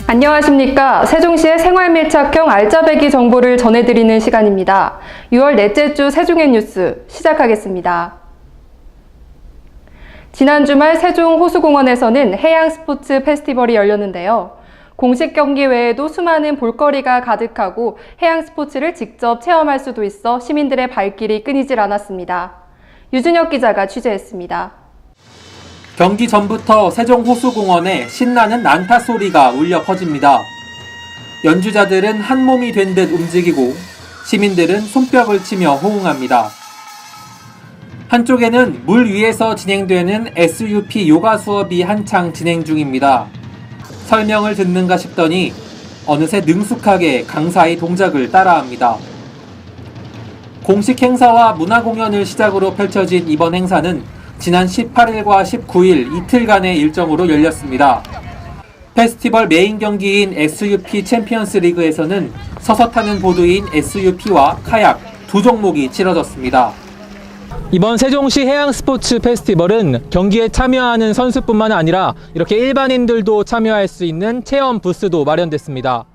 안녕하십니까. 세종시의 생활밀착형 알짜배기 정보를 전해드리는 시간입니다. 6월 넷째 주 세종의 뉴스 시작하겠습니다. 지난 주말 세종 호수공원에서는 해양 스포츠 페스티벌이 열렸는데요. 공식 경기 외에도 수많은 볼거리가 가득하고 해양 스포츠를 직접 체험할 수도 있어 시민들의 발길이 끊이질 않았습니다. 유준혁 기자가 취재했습니다. 경기 전부터 세종호수공원에 신나는 난타 소리가 울려 퍼집니다. 연주자들은 한 몸이 된 듯 움직이고 시민들은 손뼉을 치며 호응합니다. 한쪽에는 물 위에서 진행되는 SUP 요가 수업이 한창 진행 중입니다. 설명을 듣는가 싶더니 어느새 능숙하게 강사의 동작을 따라합니다. 공식 행사와 문화공연을 시작으로 펼쳐진 이번 행사는 지난 18일과 19일 이틀간의 일정으로 열렸습니다. 페스티벌 메인 경기인 SUP 챔피언스 리그에서는 서서 타는 보드인 SUP와 카약 두 종목이 치러졌습니다. 이번 세종시 해양 스포츠 페스티벌은 경기에 참여하는 선수뿐만 아니라 이렇게 일반인들도 참여할 수 있는 체험 부스도 마련됐습니다.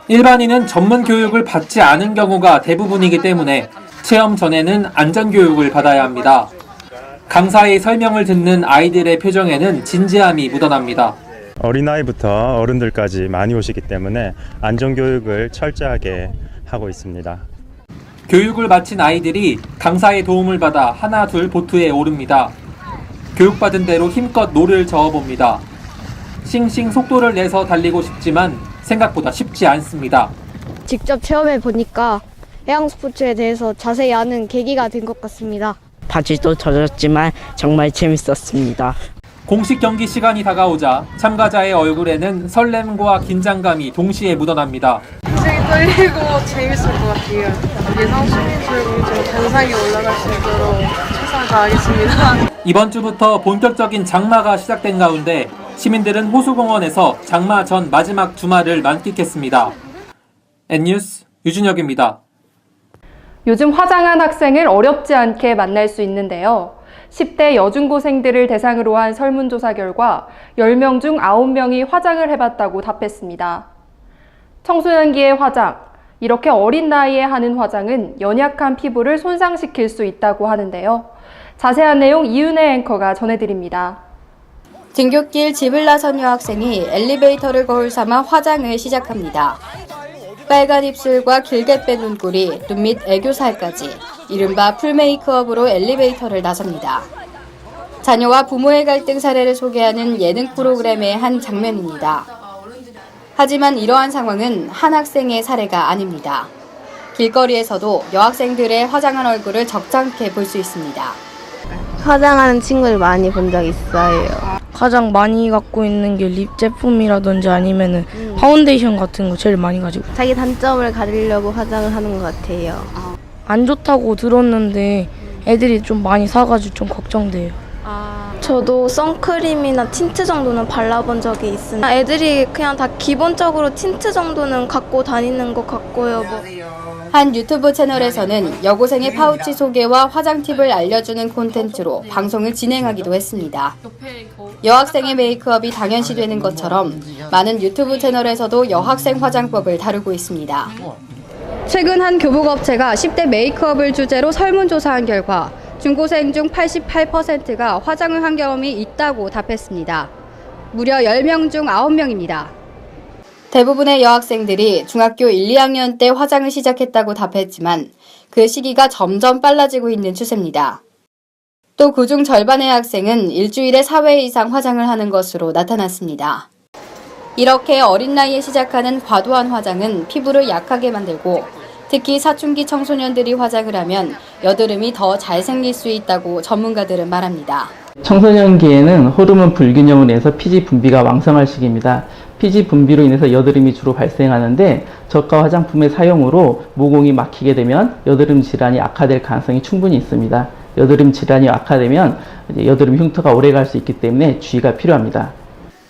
일반인은 전문 교육을 받지 않은 경우가 대부분이기 때문에 체험 전에는 안전 교육을 받아야 합니다. 강사의 설명을 듣는 아이들의 표정에는 진지함이 묻어납니다. 어린아이부터 어른들까지 많이 오시기 때문에 안전교육을 철저하게 하고 있습니다. 교육을 마친 아이들이 강사의 도움을 받아 하나 둘 보트에 오릅니다. 교육받은 대로 힘껏 노를 저어봅니다. 싱싱 속도를 내서 달리고 싶지만 생각보다 쉽지 않습니다. 직접 체험해 보니까 해양 스포츠에 대해서 자세히 아는 계기가 된 것 같습니다. 바지도 젖었지만 정말 재밌었습니다. 공식 경기 시간이 다가오자 참가자의 얼굴에는 설렘과 긴장감이 동시에 묻어납니다. 굉장히 떨리고 재밌을 것 같아요. 예상 수준처럼 좀 잔상이 올라갈 수 있도록 최선을 다하겠습니다. 이번 주부터 본격적인 장마가 시작된 가운데 시민들은 호수공원에서 장마 전 마지막 주말을 만끽했습니다. N뉴스 유준혁입니다. 요즘 화장한 학생을 어렵지 않게 만날 수 있는데요. 10대 여중고생들을 대상으로 한 설문조사 결과 10명 중 9명이 화장을 해봤다고 답했습니다. 청소년기의 화장, 이렇게 어린 나이에 하는 화장은 연약한 피부를 손상시킬 수 있다고 하는데요. 자세한 내용 이은혜 앵커가 전해드립니다. 등굣길 집을 나선 여학생이 엘리베이터를 거울 삼아 화장을 시작합니다. 빨간 입술과 길게 뺀 눈꼬리, 눈 밑 애교살까지 이른바 풀메이크업으로 엘리베이터를 나섭니다. 자녀와 부모의 갈등 사례를 소개하는 예능 프로그램의 한 장면입니다. 하지만 이러한 상황은 한 학생의 사례가 아닙니다. 길거리에서도 여학생들의 화장한 얼굴을 적잖게 볼 수 있습니다. 화장하는 친구를 많이 본 적 있어요. 가장 많이 갖고 있는 게 립 제품이라든지 아니면은 파운데이션 같은 거 제일 많이 가지고. 자기 단점을 가리려고 화장을 하는 것 같아요. 안 좋다고 들었는데 애들이 좀 많이 사가지고 좀 걱정돼요. 저도 선크림이나 틴트 정도는 발라본 적이 있습니다. 애들이 그냥 다 기본적으로 틴트 정도는 갖고 다니는 것 같고요. 한 유튜브 채널에서는 여고생의 파우치 소개와 화장 팁을 알려주는 콘텐츠로 방송을 진행하기도 했습니다. 여학생의 메이크업이 당연시되는 것처럼 많은 유튜브 채널에서도 여학생 화장법을 다루고 있습니다. 최근 한 교복업체가 10대 메이크업을 주제로 설문조사한 결과 중고생 중 88%가 화장을 한 경험이 있다고 답했습니다. 무려 10명 중 9명입니다. 대부분의 여학생들이 중학교 1, 2학년 때 화장을 시작했다고 답했지만 그 시기가 점점 빨라지고 있는 추세입니다. 또 그중 절반의 학생은 일주일에 4회 이상 화장을 하는 것으로 나타났습니다. 이렇게 어린 나이에 시작하는 과도한 화장은 피부를 약하게 만들고 특히 사춘기 청소년들이 화장을 하면 여드름이 더 잘생길 수 있다고 전문가들은 말합니다. 청소년기에는 호르몬 불균형으로 인해서 피지 분비가 왕성할 시기입니다. 피지 분비로 인해서 여드름이 주로 발생하는데 저가 화장품의 사용으로 모공이 막히게 되면 여드름 질환이 악화될 가능성이 충분히 있습니다. 여드름 질환이 악화되면 여드름 흉터가 오래 갈 수 있기 때문에 주의가 필요합니다.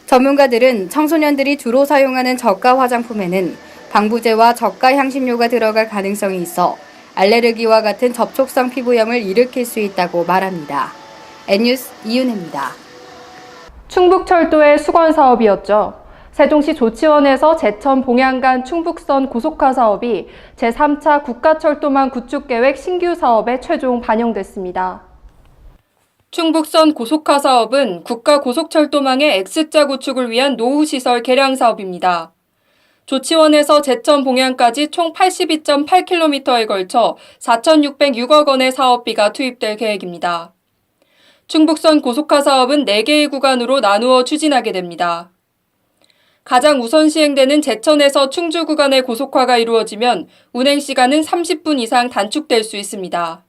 전문가들은 청소년들이 주로 사용하는 저가 화장품에는 방부제와 저가 향신료가 들어갈 가능성이 있어 알레르기와 같은 접촉성 피부염을 일으킬 수 있다고 말합니다. N뉴스 이윤혜입니다. 충북철도의 수건 사업이었죠. 세종시 조치원에서 제천 봉양 간 충북선 고속화 사업이 제3차 국가철도망 구축계획 신규 사업에 최종 반영됐습니다. 충북선 고속화 사업은 국가고속철도망의 X자 구축을 위한 노후시설 개량 사업입니다. 조치원에서 제천 봉양까지 총 82.8km에 걸쳐 4,606억 원의 사업비가 투입될 계획입니다. 충북선 고속화 사업은 4개의 구간으로 나누어 추진하게 됩니다. 가장 우선 시행되는 제천에서 충주 구간의 고속화가 이루어지면 운행 시간은 30분 이상 단축될 수 있습니다.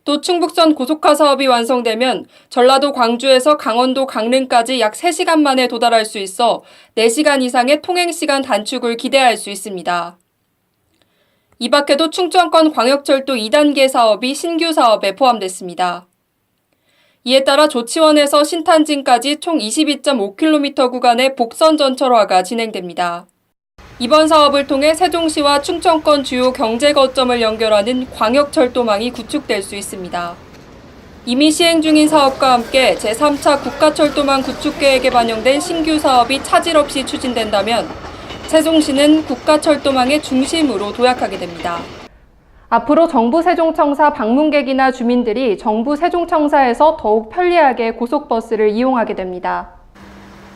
또 충북선 고속화 사업이 완성되면 전라도 광주에서 강원도 강릉까지 약 3시간 만에 도달할 수 있어 4시간 이상의 통행시간 단축을 기대할 수 있습니다. 이 밖에도 충청권 광역철도 2단계 사업이 신규 사업에 포함됐습니다. 이에 따라 조치원에서 신탄진까지 총 22.5km 구간의 복선 전철화가 진행됩니다. 이번 사업을 통해 세종시와 충청권 주요 경제 거점을 연결하는 광역철도망이 구축될 수 있습니다. 이미 시행 중인 사업과 함께 제3차 국가철도망 구축계획에 반영된 신규 사업이 차질 없이 추진된다면 세종시는 국가철도망의 중심으로 도약하게 됩니다. 앞으로 정부 세종청사 방문객이나 주민들이 정부 세종청사에서 더욱 편리하게 고속버스를 이용하게 됩니다.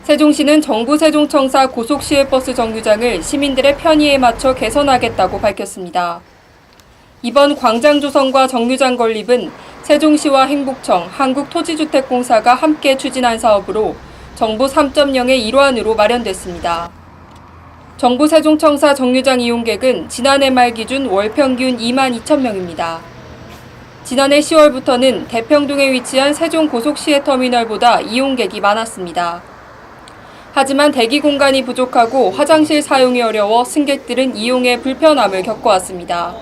세종시는 정부 세종청사 고속시외버스 정류장을 시민들의 편의에 맞춰 개선하겠다고 밝혔습니다. 이번 광장 조성과 정류장 건립은 세종시와 행복청, 한국토지주택공사가 함께 추진한 사업으로 정부 3.0의 일환으로 마련됐습니다. 정부 세종청사 정류장 이용객은 지난해 말 기준 월 평균 22,000명입니다. 지난해 10월부터는 대평동에 위치한 세종고속시외터미널보다 이용객이 많았습니다. 하지만 대기 공간이 부족하고 화장실 사용이 어려워 승객들은 이용에 불편함을 겪어왔습니다.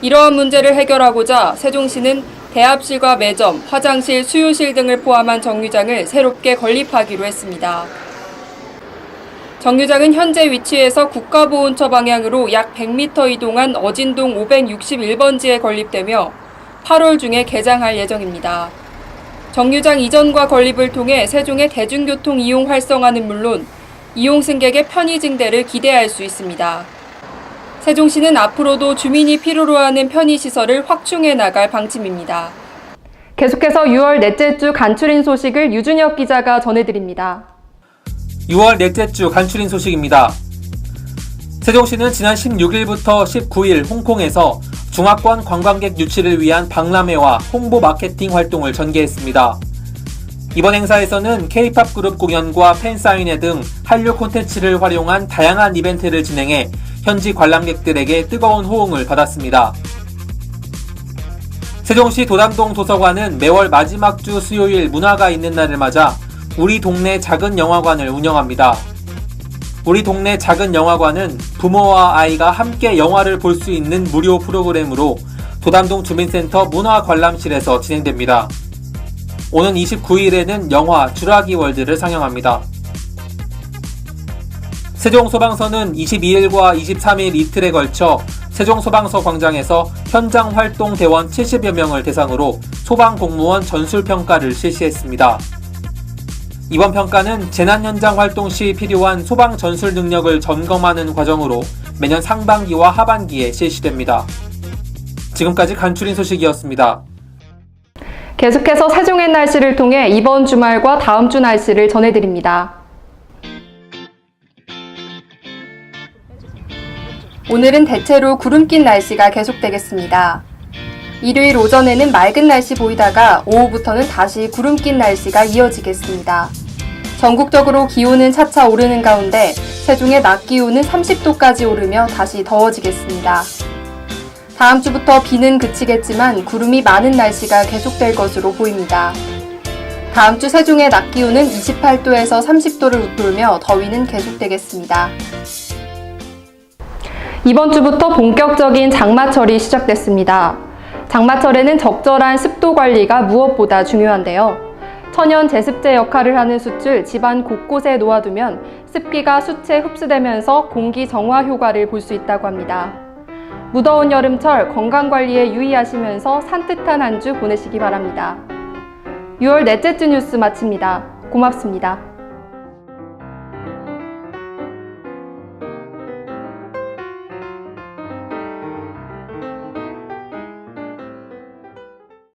이러한 문제를 해결하고자 세종시는 대합실과 매점, 화장실, 수유실 등을 포함한 정류장을 새롭게 건립하기로 했습니다. 정류장은 현재 위치에서 국가보훈처 방향으로 약 100m 이동한 어진동 561번지에 건립되며 8월 중에 개장할 예정입니다. 정류장 이전과 건립을 통해 세종의 대중교통 이용 활성화는 물론 이용 승객의 편의 증대를 기대할 수 있습니다. 세종시는 앞으로도 주민이 필요로 하는 편의시설을 확충해 나갈 방침입니다. 계속해서 6월 넷째 주 간추린 소식을 유준혁 기자가 전해드립니다. 6월 넷째 주 간추린 소식입니다. 세종시는 지난 16일부터 19일 홍콩에서 중화권 관광객 유치를 위한 박람회와 홍보 마케팅 활동을 전개했습니다. 이번 행사에서는 K-POP 그룹 공연과 팬사인회 등 한류 콘텐츠를 활용한 다양한 이벤트를 진행해 현지 관람객들에게 뜨거운 호응을 받았습니다. 세종시 도담동 도서관은 매월 마지막 주 수요일 문화가 있는 날을 맞아 우리 동네 작은 영화관을 운영합니다. 우리 동네 작은 영화관은 부모와 아이가 함께 영화를 볼 수 있는 무료 프로그램으로 도담동 주민센터 문화관람실에서 진행됩니다. 오는 29일에는 영화 주라기 월드를 상영합니다. 세종소방서는 22일과 23일 이틀에 걸쳐 세종소방서 광장에서 현장 활동 대원 70여 명을 대상으로 소방공무원 전술평가를 실시했습니다. 이번 평가는 재난 현장 활동 시 필요한 소방 전술 능력을 점검하는 과정으로 매년 상반기와 하반기에 실시됩니다. 지금까지 간추린 소식이었습니다. 계속해서 세종의 날씨를 통해 이번 주말과 다음 주 날씨를 전해드립니다. 오늘은 대체로 구름 낀 날씨가 계속되겠습니다. 일요일 오전에는 맑은 날씨 보이다가 오후부터는 다시 구름 낀 날씨가 이어지겠습니다. 전국적으로 기온은 차차 오르는 가운데 세종의 낮 기온은 30도까지 오르며 다시 더워지겠습니다. 다음 주부터 비는 그치겠지만 구름이 많은 날씨가 계속될 것으로 보입니다. 다음 주 세종의 낮 기온은 28도에서 30도를 웃돌며 더위는 계속되겠습니다. 이번 주부터 본격적인 장마철이 시작됐습니다. 장마철에는 적절한 습도 관리가 무엇보다 중요한데요. 천연 제습제 역할을 하는 숯을 집안 곳곳에 놓아두면 습기가 숯에 흡수되면서 공기 정화 효과를 볼 수 있다고 합니다. 무더운 여름철 건강관리에 유의하시면서 산뜻한 한 주 보내시기 바랍니다. 6월 넷째 주 뉴스 마칩니다. 고맙습니다.